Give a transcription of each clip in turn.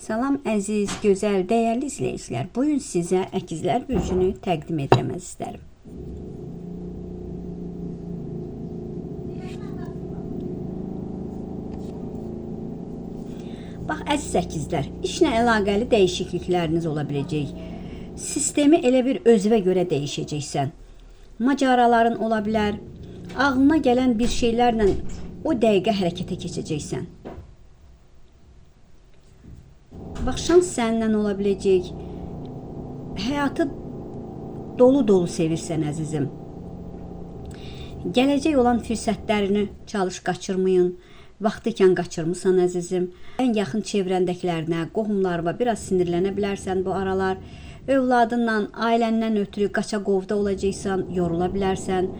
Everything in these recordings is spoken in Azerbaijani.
Salam əziz, gözəl, dəyərli izləyicilər. Bugün sizə əkizlər bürcünü təqdim etmək istərəm. Bax, əziz əkizlər, işlə əlaqəli dəyişiklikləriniz ola biləcək. Sistemi elə bir özünə görə dəyişəcəksən. Macaraların ola bilər. Ağlına gələn bir şeylərlə o dəqiqə hərəkətə keçəcəksən. Bax, şans səninlə ola biləcək. Həyatı dolu-dolu sevirsən əzizim. Gələcək olan fürsətlərini çalış qaçırmayın. Vaxtı ikən qaçırmısan əzizim. Ən yaxın çevrəndəkilərinə, qohumlarına biraz sinirlənə bilərsən bu aralar. Övladınla, ailəndən ötürü qaça-qovda olacaqsan, yorula bilərsən.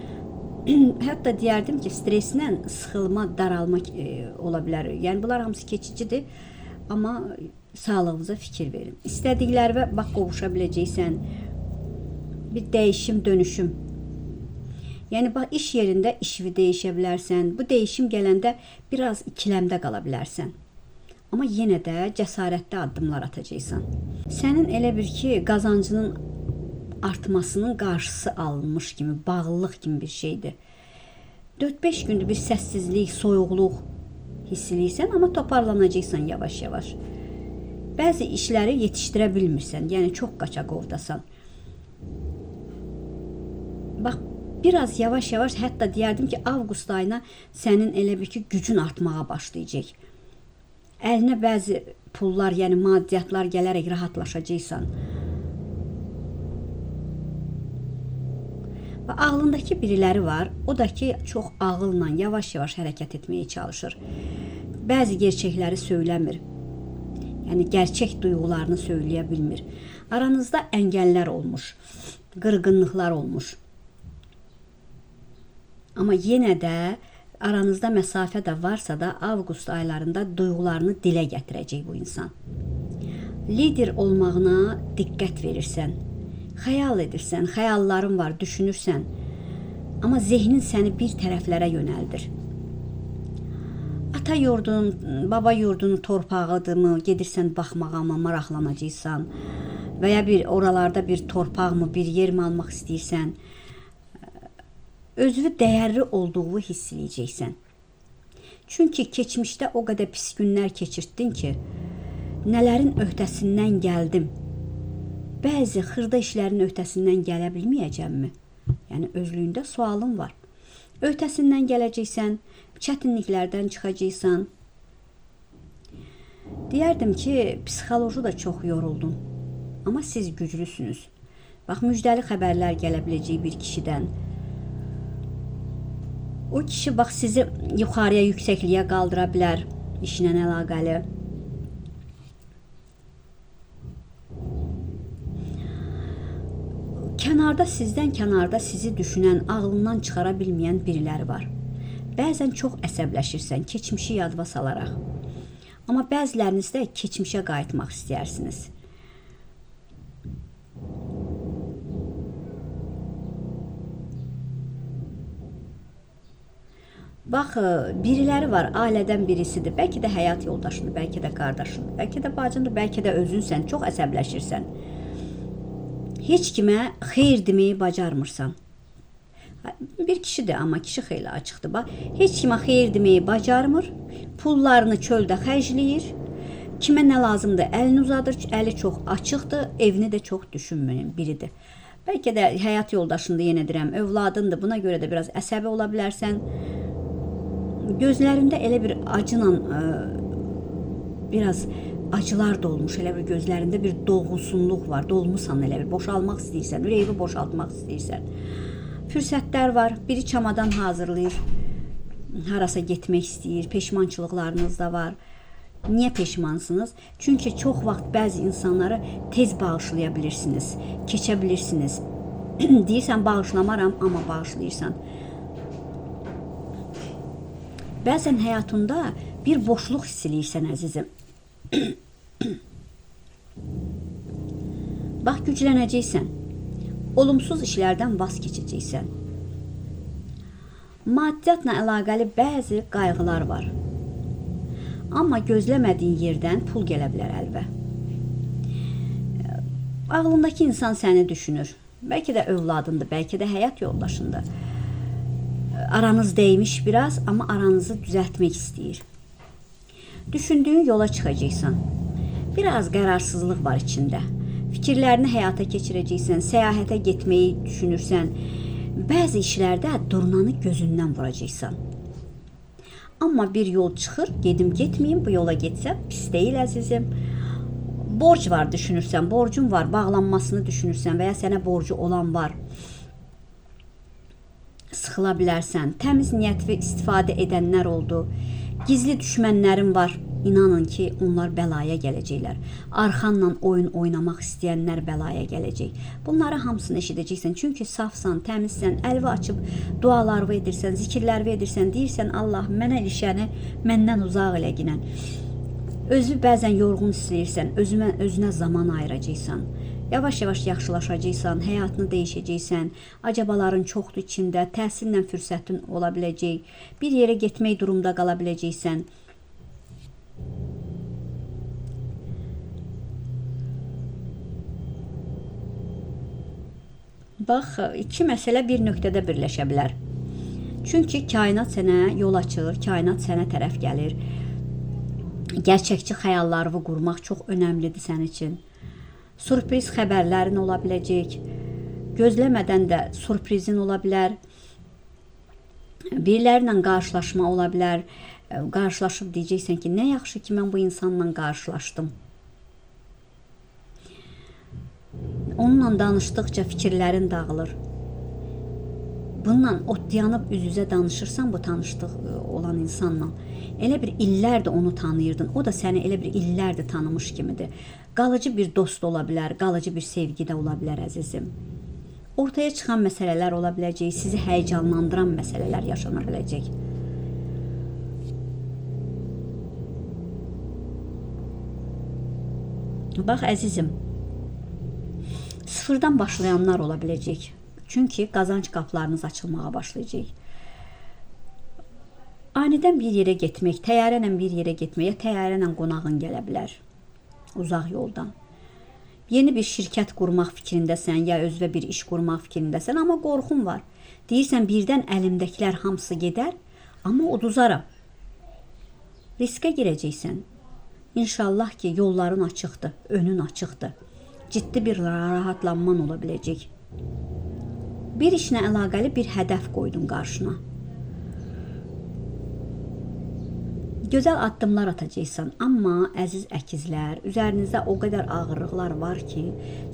Hətta deyərdim ki, streslə sıxılma, daralma ola bilər. Yəni bunlar hamısı keçicidir. Amma sağlığınıza fikir verin. İstədiklərinə bax qovuşa biləcəksən. Bir dəyişim, dönüşüm. Yəni bax, iş yerində işini dəyişə bilərsən. Bu dəyişim gələndə biraz ikiləmdə qala bilərsən. Amma yenə də cəsarətli addımlar atacaqsan. Sənin elə bir ki, qazancının artmasının qarşısı alınmış kimi, bağlılıq kimi bir şeydir. 4-5 gündür bir səssizlik, soyuqluq hiss edirsən, amma toparlanacaqsan yavaş-yavaş. Bəzi işləri yetişdirə bilmirsən, yəni çox qaça-qovdasan. Bax, biraz yavaş-yavaş, hətta deyərdim ki, avqust ayına sənin elə bir ki, gücün artmağa başlayacaq. Əlinə bəzi pullar, yəni maddiyyatlar gələrək rahatlaşacaqsan. Və ağlındakı biriləri var, o da ki, çox ağılla, yavaş-yavaş hərəkət etməyə çalışır. Bəzi gerçəkləri söyləmir. Yəni, gerçək duyğularını söyləyə bilmir. Aranızda əngəllər olmuş, qırğınlıqlar olmuş. Amma yenə də aranızda məsafə də varsa da avqust aylarında duyğularını dilə gətirəcək bu insan. Lider olmağına diqqət verirsən. Xəyal edirsən, xəyalların var, düşünürsən. Amma zehnin səni bir tərəflərə yönəldir. Ata yurdun, baba yurdunun torpağıdırmı, gedirsən baxmağa mı, maraqlanacaqsan və ya bir oralarda bir torpaq mı, bir yer mi almaq istəyirsən, özünü dəyərli olduğunu hiss edəcəksən. Çünki keçmişdə o qədər pis günlər keçirdin ki, nələrin öhdəsindən gəldim. Bəzi xırda işlərin öhdəsindən gələ bilməyəcəmmi? Yəni, özlüyündə sualım var. Öhdəsindən gələcəksən, çətinliklərdən çıxacaqsan. Deyərdim ki, psixoloji da çox yoruldum. Amma siz güclüsünüz. Bax, müjdəli xəbərlər gələ biləcək bir kişidən. O kişi bax, sizi yuxarıya, yüksəkliyə qaldıra bilər işlə əlaqəli. Sizdən kənarda sizi düşünən, ağlından çıxara bilməyən biriləri var. Bəzən çox əsəbləşirsən, keçmişi yadva salaraq. Amma bəziləriniz də keçmişə qayıtmaq istəyirsiniz. Bax, biriləri var, ailədən birisidir. Bəlkə də həyat yoldaşındır, bəlkə də qardaşındır, bəlkə də bacındır, bəlkə də özünsən, çox əsəbləşirsən. Heç kimə xeyir deməyi bacarmırsan. Bir kişidir, amma kişi xeyli açıqdır. Bax, heç kimə xeyir deməyi bacarmır, pullarını çöldə xərcləyir, kimə nə lazımdır, əlini uzadır, əli çox açıqdır, evini də çox düşünməyən biridir. Bəlkə də həyat yoldaşındır, yenə deyirəm, övladındır, buna görə də biraz əsəbi ola bilərsən. Gözlərində elə bir acıyla, biraz acılar dolmuş, elə bir gözlərində bir dolğusunluq var, dolmusan elə bir, boşalmaq istəyirsən, ürəyini boşaltmaq istəyirsən. Fürsətlər var, biri çamadan hazırlayır, harasa getmək istəyir, peşmançılıqlarınız da var. Niyə peşmansınız? Çünki çox vaxt bəzi insanları tez bağışlaya bilirsiniz, keçə bilirsiniz. Deyirsən, bağışlamaram, amma bağışlayırsan. Bəzən həyatında bir boşluq hiss edirsən, əzizim. Bax, güclənəcəksən. Olumsuz işlərdən vaz keçəcəksən. Maddiyyatla əlaqəli bəzi qayğılar var. Amma gözləmədiyin yerdən pul gələ bilər əlvə. Ağlındakı insan səni düşünür. Bəlkə də övladındır, bəlkə də həyat yoldaşındır. Aranız değmiş biraz, amma aranızı düzəltmək istəyir. Düşündüyün yola çıxacaqsan. Biraz qərarsızlıq var içində. Fikirlərini həyata keçirəcəksən, səyahətə getməyi düşünürsən. Bəzi işlərdə durnanı gözündən vuracaqsan. Amma bir yol çıxır, gedim getməyim, bu yola getsəm pis deyil əzizim. Borc var düşünürsən, borcun var, bağlanmasını düşünürsən və ya sənə borcu olan var. Sıxıla bilərsən, təmiz niyyətli istifadə edənlər oldu. Gizli düşmənlərin var, inanın ki, onlar bəlaya gələcəklər. Arxanla oyun oynamaq istəyənlər bəlaya gələcək. Bunları hamısını eşidəcəksən, çünki safsan, təmizsən, əlvi açıb dualarını edirsən, zikirlərini edirsən, deyirsən Allah mənə ilişəni məndən uzaq elə ginən. Özü bəzən yorğun istəyirsən, özünə zaman ayıracaqsan. Yavaş-yavaş yaxşılaşacaqsan, həyatını dəyişəcəksən. Acabaların çoxdur içində, təhsillə fürsətin ola biləcək. Bir yerə getmək durumda qala biləcəksən. Bax, iki məsələ bir nöqtədə birləşə bilər. Çünki kainat sənə yol açır, kainat sənə tərəf gəlir. Gerçəkçi xəyallarını qurmaq çox önəmlidir sənin üçün. Sürpriz xəbərlərin ola biləcək. Gözləmədən də sürprizin ola bilər. Birilərlə qarşılaşma ola bilər. Qarşılaşıb deyəcəksən ki, nə yaxşı ki, mən bu insanla qarşılaşdım. Onunla danışdıqca fikirlərin dağılır. Bununla otlayanıb üz-üzə danışırsan bu tanışdıq olan insanla. Elə bir illərdir onu tanıyırdın. O da səni elə bir illərdir tanımış kimidir. Qalıcı bir dost ola bilər, qalıcı bir sevgi də ola bilər əzizim. Ortaya çıxan məsələlər ola biləcək, sizi həyəcanlandıran məsələlər yaşana biləcək. Bax əzizim, sıfırdan başlayanlar ola biləcək. Çünki qazanc qapılarınız açılmağa başlayacaq. Anidən bir yerə getmək, təyyarə bir yerə getməyə, təyyarə qonağın gələ bilər. Uzaq yoldan. Yeni bir şirkət qurmaq fikrindəsən, ya özünə bir iş qurmaq fikrindəsən, amma qorxun var. Deyirsən, birdən əlimdəkilər hamısı gedər, amma uduzaram. Riskə girəcəksən. İnşallah ki, yolların açıqdır, önün açıqdır. Ciddi bir rahatlanman ola biləcək. Bir işlə əlaqəli bir hədəf qoydun qarşına. Gözəl addımlar atacaqsan, amma əziz əkizlər, üzərinizdə o qədər ağırlıqlar var ki,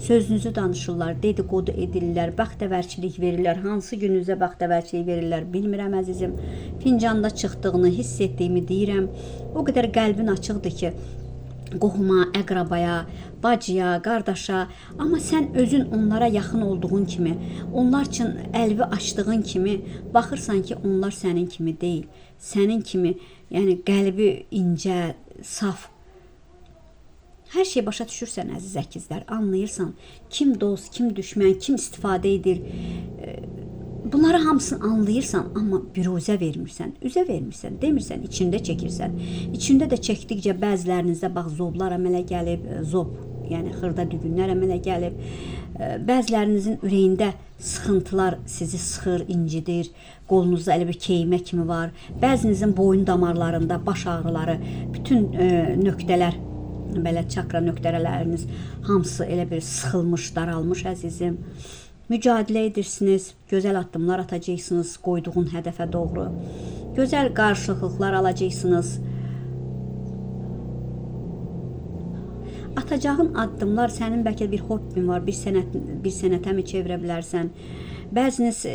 sözünüzü danışırlar, dedikodu edirlər, bəxtəvərçilik verirlər, hansı gününüzə bəxtəvərçilik verirlər, bilmirəm əzizim. Fincanda çıxdığını hiss etdiyimi deyirəm, o qədər qəlbin açıqdır ki, qohuma, əqrabaya, bacıya, qardaşa, amma sən özün onlara yaxın olduğun kimi, onlar üçün əlvi açdığın kimi, baxırsan ki, onlar sənin kimi deyil. Sənin kimi, yəni qəlbi incə, saf. Hər şey başa düşürsən əziz əkizlər, anlayırsan, kim dost, kim düşmən, kim istifadə edir. Bunları hamısını anlayırsan, amma büruzə vermirsən, üzə vermirsən, demirsən, içində çəkirsən. İçində də çəkdikcə bəzilərinizdə bax zoblar əmələ gəlib, zob, yəni xırda dügünlər əmələ gəlib. Bəzilərinizin ürəyində sıxıntılar sizi sıxır, incidir. Qolunuzda elə bir keymə kimi var. Bəzinizin boyun damarlarında baş ağrıları, bütün nöqtələr, belə çakra nöqtələriniz hamısı elə bir sıxılmış, daralmış əzizim. Mücadilə edirsiniz, gözəl addımlar atacaqsınız qoyduğun hədəfə doğru. Gözəl qarşılıqlar alacaqsınız. Atacağın addımlar sənin bəlkə bir hobbin var, bir sənətə mi çevirə bilərsən? Bəziniz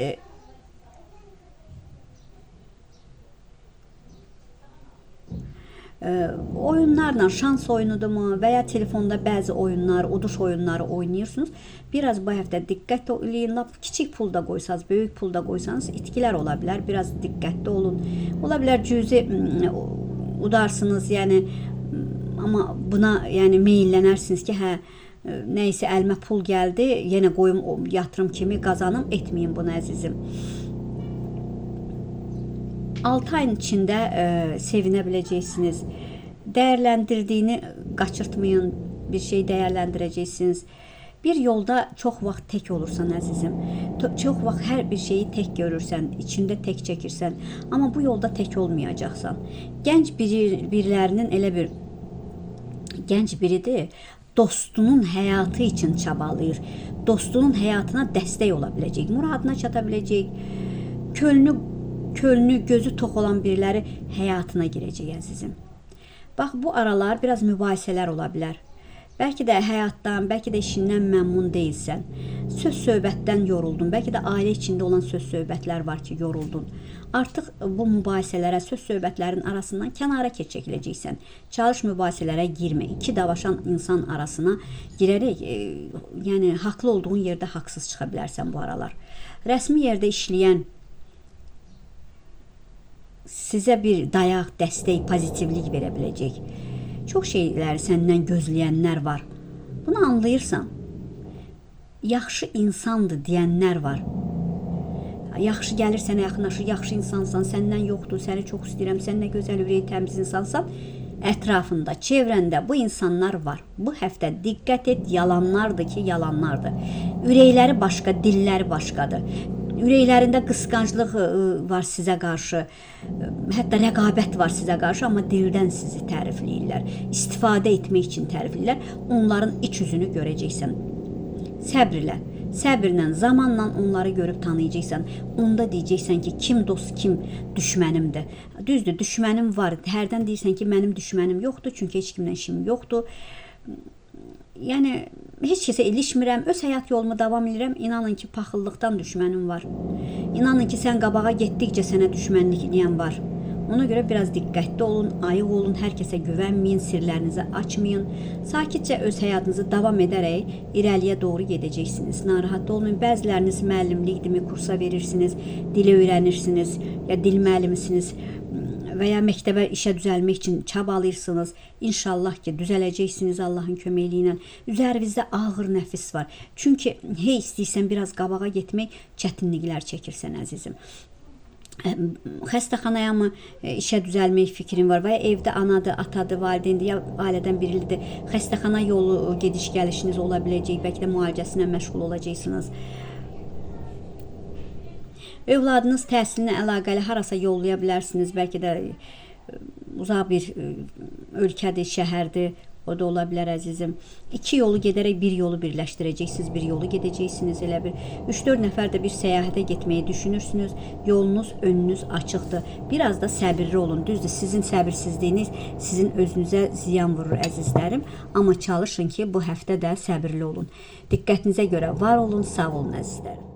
oyunlarla, şans oyunudurmu və ya telefonda bəzi oyunlar, uduş oyunları oynayırsınız. Biraz bu həftə diqqət eləyin, lap kiçik pulda qoysanız, böyük pulda qoysanız itkilər ola bilər. Biraz diqqətli olun. Ola bilər cüzi udarsınız, yəni amma buna yəni meyillənərsiniz ki, hə, nəysə əlimə pul gəldi, yenə qoyum yatırım kimi qazanım, etməyin bunu əzizim. 6 ayın içində sevinə biləcəksiniz. dəyərləndirdiyini qaçırtmayın. Bir şey dəyərləndirəcəksiniz. Bir yolda çox vaxt tək olursan əzizim. Çox vaxt hər bir şeyi tək görürsən, içində tək çəkirsən. Amma bu yolda tək olmayacaqsan. Gənc birilərinin elə bir gənc biridir, dostunun həyatı üçün çabalayır. Dostunun həyatına dəstək ola biləcək, muradına çata biləcək. Könlü, gözü tox olan biriləri həyatına girəcək əzizim. Bax, bu aralar biraz mübahisələr ola bilər. Bəlkə də həyatdan, bəlkə də işindən məmnun deyilsən. Söz söhbətdən yoruldun. Bəlkə də ailə içində olan söz söhbətlər var ki, yoruldun. Artıq bu mübahisələrə, söz söhbətlərin arasından kənara çəkiləcəksən. Çalış mübahisələrə girmə. İki davaşan insan arasına girərək, yəni haqlı olduğun yerdə haqsız çıxa bilərsən bu aralar. Rəsmi yerdə işləyən sizə bir dayaq, dəstək, pozitivlik verə biləcək. Çox şeyləri səndən gözləyənlər var. Bunu anlayırsan. Yaxşı insandır deyənlər var. Yaxşı gəlir sənə yaxınlaşır, yaxşı insansan, səndən yoxdur, səni çox istəyirəm, sən nə gözəl ürəyi təmiz insansan. Ətrafında, çevrəndə bu insanlar var. Bu həftə diqqət et, yalanlardır ki, yalanlardır. Ürəkləri başqa, dilləri başqadır. Ürəklərində qısqanclıq var sizə qarşı, hətta rəqabət var sizə qarşı, amma dildən sizi tərifləyirlər. İstifadə etmək üçün tərifləyirlər. Onların iç üzünü görəcəksən. Səbirlə, səbirlə, zamanla onları görüb tanıyacaqsan. Onda deyəcəksən ki, kim dost, kim düşmənimdir. Düzdür, düşmənim var. Hərdən deyirsən ki, mənim düşmənim yoxdur, çünki heç kimlə işim yoxdur. Yəni, heç kəsə ilişmirəm, öz həyat yolumu davam edirəm. İnanın ki, paxıllıqdan düşmənim var. İnanın ki, sən qabağa getdikcə sənə düşmənlik edən var. Ona görə biraz diqqətli olun, ayıq olun, hər kəsə güvənməyin, sirlərinizi açmayın. Sakitcə öz həyatınızı davam edərək irəliyə doğru gedəcəksiniz. Narahat olmayın. Bəziləriniz müəllimlikdirmi, kursa verirsiniz, dili öyrənirsiniz, ya dil müəllimisiniz və ya məktəbə işə düzəlmək üçün çabalayırsınız. İnşallah ki, düzələcəksiniz Allahın köməkliyi ilə. Üzərinizdə ağır nəfis var. Çünki hey istəyirsən biraz qabağa getmək, çətinliklər çəkirsən əzizim. Xəstəxanaya mı işə düzəlmək fikrin var və ya evdə anadır, atadır, valideyndir, ya ailədən biridir. Xəstəxana yolu gediş-gəlişiniz ola biləcək, bəlkə də müalicəsinə məşğul olacaqsınız. Övladınız təhsilinə əlaqəli harasa yollaya bilərsiniz. Bəlkə də uzaq bir ölkədir, şəhərdir. O da ola bilər əzizim. 2 yolu gedərək bir yolu birləşdirəcəksiniz, bir yolu gedəcəksiniz. Elə bir 3-4 nəfər də bir səyahətə getməyi düşünürsünüz. Yolunuz, önünüz açıqdır. Biraz da səbirli olun. Düzdür, sizin səbirsizliyiniz sizin özünüzə ziyan vurur əzizlərim. Amma çalışın ki, bu həftə də səbirli olun. Diqqətinizə görə var olun, sağ olun əzizlərim.